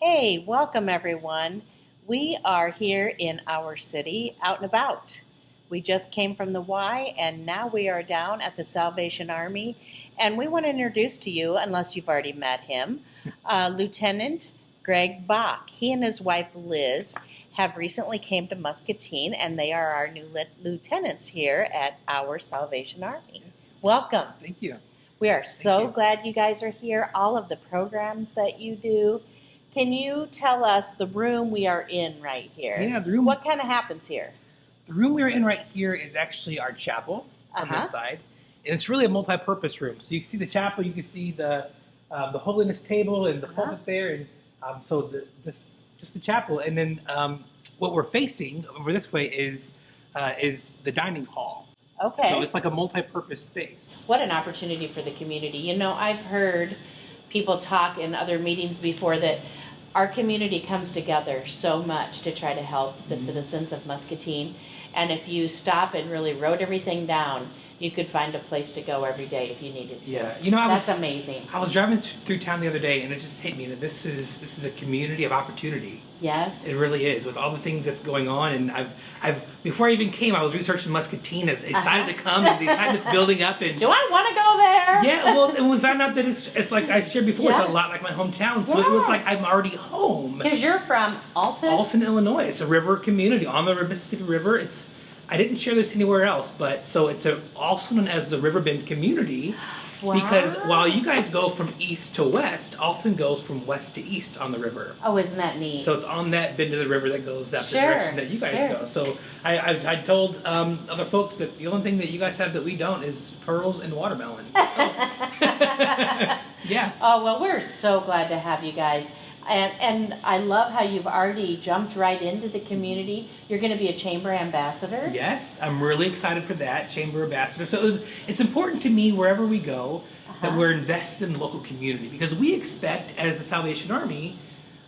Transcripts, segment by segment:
Hey, welcome everyone. We are here in our city, out and about. We just came from the Y and now we are down at the Salvation Army. And we want to introduce to you, unless you've already met him, Lieutenant Greg Bach. He and his wife Liz have recently came to Muscatine and they are our new lieutenants here at our Salvation Army. Yes. Welcome. Thank you. We are so you. glad you guys are here, all of the programs that you do. Can you tell us the room we are in right here? Yeah, the room. What kind of happens here? The room we're in right here is actually our chapel on this side, and it's really a multi-purpose room. So you can see the chapel, you can see the holiness table and the pulpit there, and just the chapel. And then what we're facing over this way is the dining hall. Okay. So it's like a multi-purpose space. What an opportunity for the community. You know, I've heard people talk in other meetings before that our community comes together so much to try to help the citizens of Muscatine. And if you stop and really wrote everything down, you could find a place to go every day if you needed to. Yeah, you know, that's amazing. I was driving through town the other day, and it just hit me that this is a community of opportunity. Yes, it really is. With all the things that's going on, and I've before I even came, I was researching Muscatine, as excited to come, and the excitement's building up. And do I want to go there? Yeah, well, and we found out that it's like I shared before, it's a lot like my hometown. So it was like I'm already home. Because you're from Alton? Alton, Illinois. It's a river community on the Mississippi River. I didn't share this anywhere else, but so it's also known as the Riverbend community. Wow. Because while you guys go from east to west, Alton goes from west to east on the river. Oh, isn't that neat? So it's on that bend of the river that goes that direction that you guys go. So I told other folks that the only thing that you guys have that we don't is pearls and watermelon. So. Yeah. Oh, well, we're so glad to have you guys. And I love how you've already jumped right into the community. You're going to be a chamber ambassador. Yes, I'm really excited for that, chamber ambassador. So it's important to me wherever we go that we're invested in the local community, because we expect, as the Salvation Army,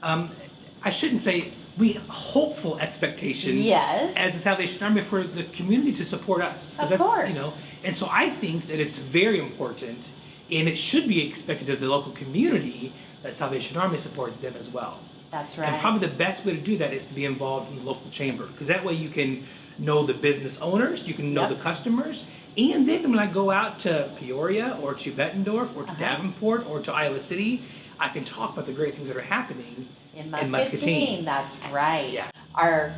I shouldn't say we hopeful expectation, yes, as the Salvation Army, for the community to support us. Of course. You know, and so I think that it's very important, and it should be expected of the local community that Salvation Army supported them as well. That's right. And probably the best way to do that is to be involved in the local chamber, because that way you can know the business owners, you can know the customers, and then when I go out to Peoria or to Bettendorf or to Davenport or to Iowa City, I can talk about the great things that are happening in Muscatine. That's right. Yeah. Our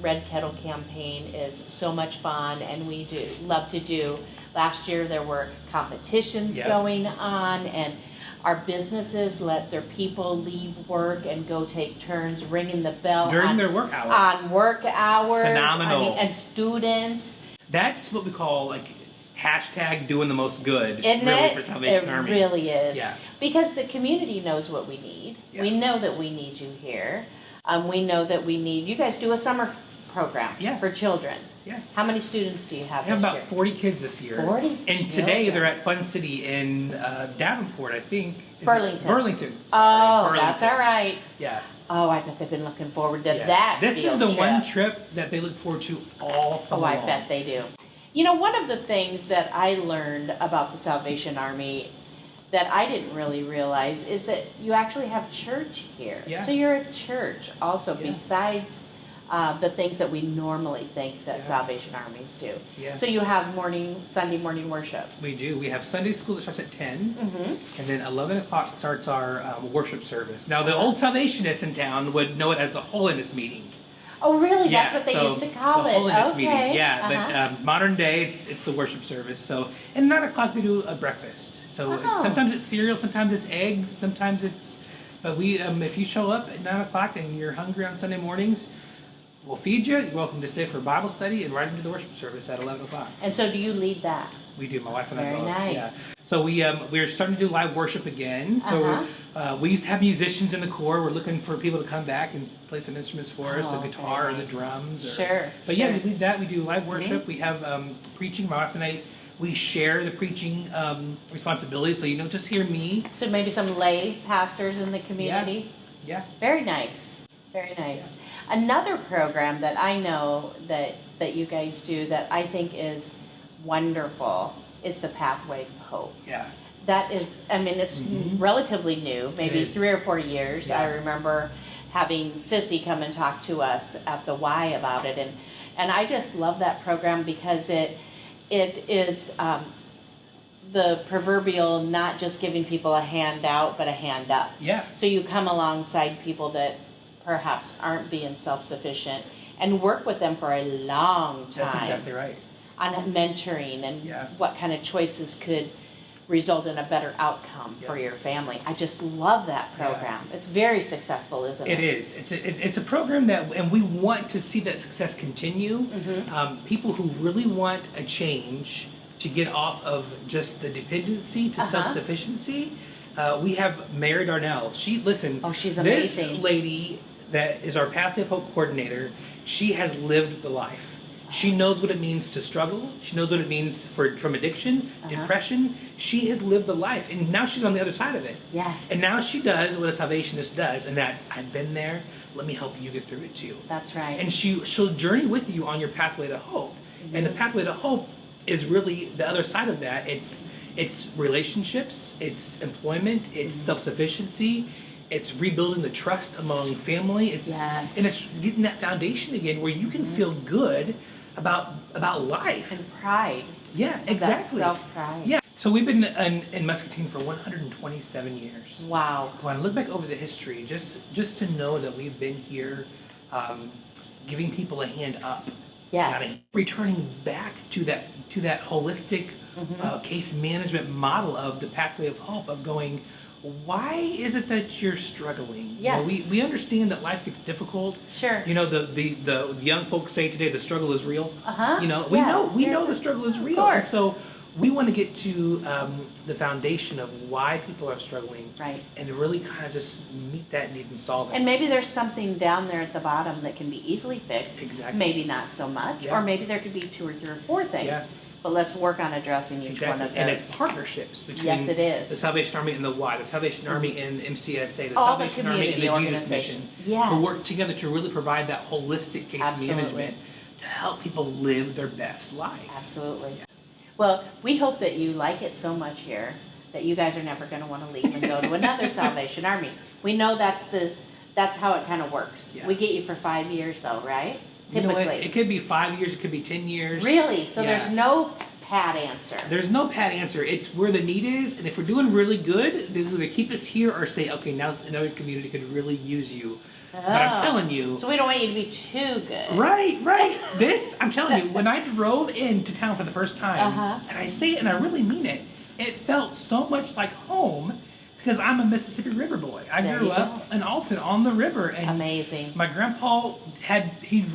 Red Kettle campaign is so much fun, and we love to do. Last year there were competitions going on, and our businesses let their people leave work and go take turns ringing the bell during their work hours. On work hours. Phenomenal. And students. That's what we call like hashtag doing the most good. Isn't really it? For Salvation Army. It really is. Yeah. Because the community knows what we need. Yeah. We know that we need you here. We know that we need. You guys do a summer program for children. Yeah. How many students do you have We have this about year? 40 kids this year. 40 And children. today they're at Fun City in Davenport, I think. Burlington. Burlington. Oh, that's all right. Yeah. Oh, I bet they've been looking forward to that. This is field the trip. one trip that they look forward to all summer long. I bet they do. You know, one of the things that I learned about the Salvation Army that I didn't really realize is that you actually have church here. Yeah. So you're a church also, besides the things that we normally think that Salvation Armies do. Yeah. So you have Sunday morning worship. We do. We have Sunday school that starts at 10, and then 11 o'clock starts our worship service. Now, the old Salvationists in town would know it as the holiness meeting. Oh, really? That's what they used to call it. The holiness meeting, but modern day, it's the worship service. So, and 9 o'clock they do a breakfast. So sometimes it's cereal, sometimes it's eggs, sometimes it's. But if you show up at 9 o'clock and you're hungry on Sunday mornings, we'll feed you. You're welcome to stay for Bible study and right into the worship service at 11 o'clock. And so, do you lead that? We do. My wife and I both. Very nice. Yeah. So we're starting to do live worship again. So we used to have musicians in the choir. We're looking for people to come back and play some instruments for us, the guitar or the drums. But yeah, we lead that. We do live worship. We have preaching. My wife and I, we share the preaching responsibility. So you don't just hear me. So maybe some lay pastors in the community. Yeah. Very nice. Very nice. Another program that I know that you guys do that I think is wonderful is the Pathways of Hope. Yeah. That is, I mean, it's relatively new, maybe 3 or 4 years. Yeah. I remember having Sissy come and talk to us at the Y about it, and I just love that program because it is the proverbial not just giving people a hand out, but a hand up. Yeah. So you come alongside people that perhaps aren't being self-sufficient and work with them for a long time. That's exactly right. On mentoring and what kind of choices could result in a better outcome for your family. I just love that program. It's very successful, isn't it? It is. It's a program that, and we want to see that success continue. People who really want a change to get off of just the dependency to self-sufficiency. We have Mary Darnell. She's amazing. This lady that is our Pathway of Hope coordinator, she has lived the life. She knows what it means to struggle. She knows what it means from addiction, depression. She has lived the life, and now she's on the other side of it. Yes. And now she does what a salvationist does, and that's, I've been there, let me help you get through it too. That's right. And she'll journey with you on your pathway to hope. And the pathway to hope is really the other side of that. It's relationships, it's employment, it's self-sufficiency, it's rebuilding the trust among family. And it's getting that foundation again where you can feel good about life. And pride. Yeah, exactly. That self-pride. Yeah. So we've been in Muscatine for 127 years. Wow. When I look back over the history, just to know that we've been here giving people a hand up. Yes. Returning back to that holistic case management model of the Pathway of Hope, of going, why is it that you're struggling? Yes. You know, we understand that life gets difficult. Sure. You know, the young folks say today the struggle is real. You know, we know the struggle is real. Of course. And so we want to get to the foundation of why people are struggling. Right. And to really kind of just meet that need and solve it. And maybe there's something down there at the bottom that can be easily fixed. Exactly. Maybe not so much. Yeah. Or maybe there could be 2 or 3 or 4 things. Yeah. But let's work on addressing each one of those. And it's partnerships between it is. the Salvation Army and the Y, the Salvation Army and MCSA, the All the Salvation Army and the Jesus Mission, Yes. who work together to really provide that holistic case Absolutely. management to help people live their best life. Absolutely. Well, we hope that you like it so much here that you guys are never going to want to leave and go to another Salvation Army. We know that's how it kind of works. Yeah. We get you for 5 years though, right? You know Typically. what? It could be 5 years, it could be 10 years. Really? So there's no pat answer. There's no pat answer. It's where the need is, and if we're doing really good, they either keep us here or say, okay, now another community could really use you. But I'm telling you. So we don't want you to be too good. Right. I'm telling you, when I drove into town for the first time, and I say it and I really mean it, it felt so much like home because I'm a Mississippi River boy. I grew up in Alton on the river. And amazing. My grandpa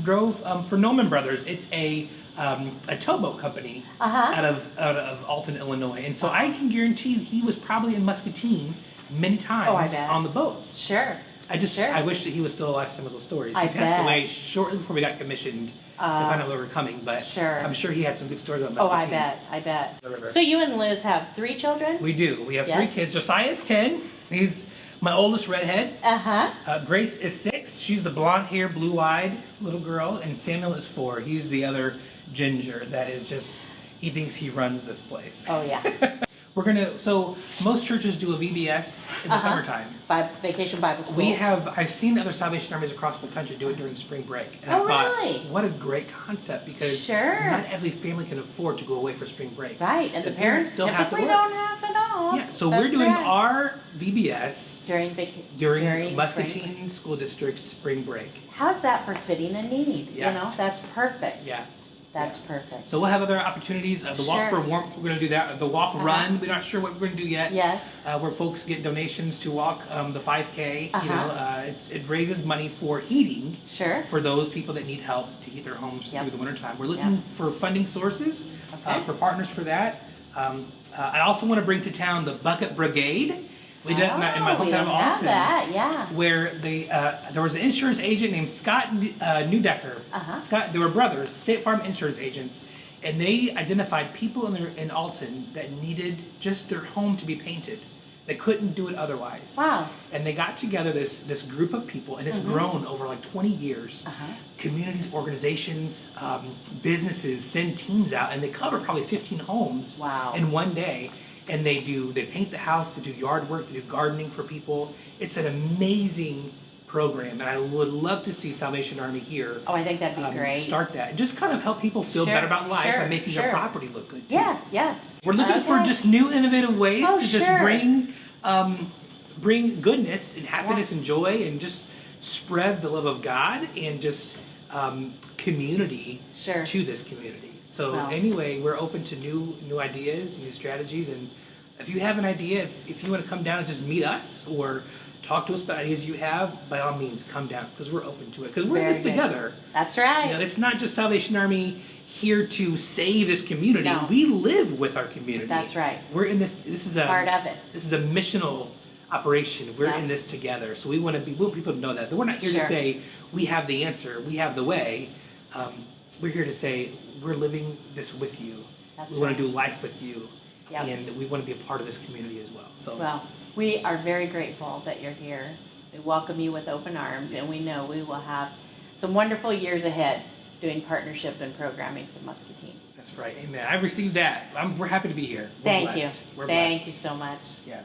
drove for Noman Brothers. It's a towboat company out of Alton, Illinois. And so I can guarantee you he was probably in Muscatine many times on the boats. Sure. I wish that he was still alive for some of those stories. He passed away shortly before we got commissioned to find out where we were coming, but I'm sure he had some good stories about Muscatine. I bet. So you and Liz have 3 children? We do. We have 3 kids. Josiah's 10. He's my oldest redhead. Grace is 6. She's the blonde-haired, blue-eyed little girl, and Samuel is 4. He's the other ginger that is just, he thinks he runs this place. Oh, yeah. So most churches do a VBS in the summertime. Vacation Bible School. I've seen other Salvation Armies across the country do it during spring break. And I thought, really? What a great concept, because not every family can afford to go away for spring break. Right, and the parents still typically don't have it all. Yeah, so we're doing our VBS during Muscatine spring. School District's spring break. How's that for fitting a need? Yeah. You know, that's perfect. Yeah. That's perfect. So we'll have other opportunities. The Walk for Warmth, we're going to do that. The Walk Run, we're not sure what we're going to do yet. Yes. Where folks get donations to walk the 5K. You know, it raises money for heating. Sure. For those people that need help to heat their homes through the wintertime. We're looking for funding sources, for partners for that. I also want to bring to town the Bucket Brigade. We did in my hometown of Austin. Where there was an insurance agent named Scott Newdecker. Scott, they were brothers, State Farm insurance agents, and they identified people in Alton that needed just their home to be painted. They couldn't do it otherwise. Wow. And they got together this group of people, and it's grown over like 20 years. Communities, organizations, businesses send teams out, and they cover probably 15 homes in one day. and they paint the house, they do yard work, they do gardening for people. It's an amazing program, and I would love to see Salvation Army here. Oh, I think that'd be great. Start that and just kind of help people feel better about life by making their property look good too. Yes. We're looking for just new, innovative ways to just bring goodness and happiness and joy, and just spread the love of God and just community to this community. So anyway, we're open to new ideas, new strategies, and if you have an idea, if you want to come down and just meet us or talk to us about ideas you have, by all means, come down, because we're open to it. Because we're in this together. That's right. You know, it's not just Salvation Army here to save this community. No. We live with our community. That's right. We're in this. This is a part of it. This is a missional operation. We're in this together. So we want people to know that we're not here to say we have the answer, we have the way. We're here to say we're living this with you. We want to do life with you, and we want to be a part of this community as well. So. Well, we are very grateful that you're here. We welcome you with open arms, and we know we will have some wonderful years ahead doing partnership and programming for Muscatine. That's right. Amen. I received that. We're happy to be here. Thank you. Thank you so much. Yeah.